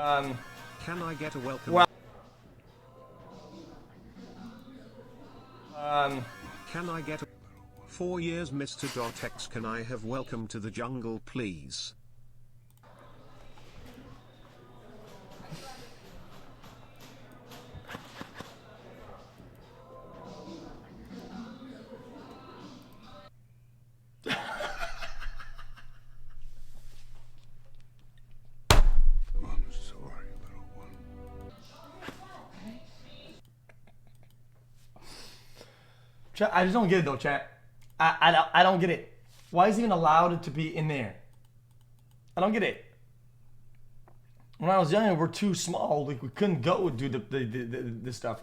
Can I get a welcome? Well, Can I get a 4 years, Mr. X? Can I have welcome to the jungle, please? I'm sorry, little one. Chat, I just don't get it though, chat. I don't get it. Why is he even allowed to be in there? I don't get it. When I was young, we're too small. Like we couldn't go do this stuff.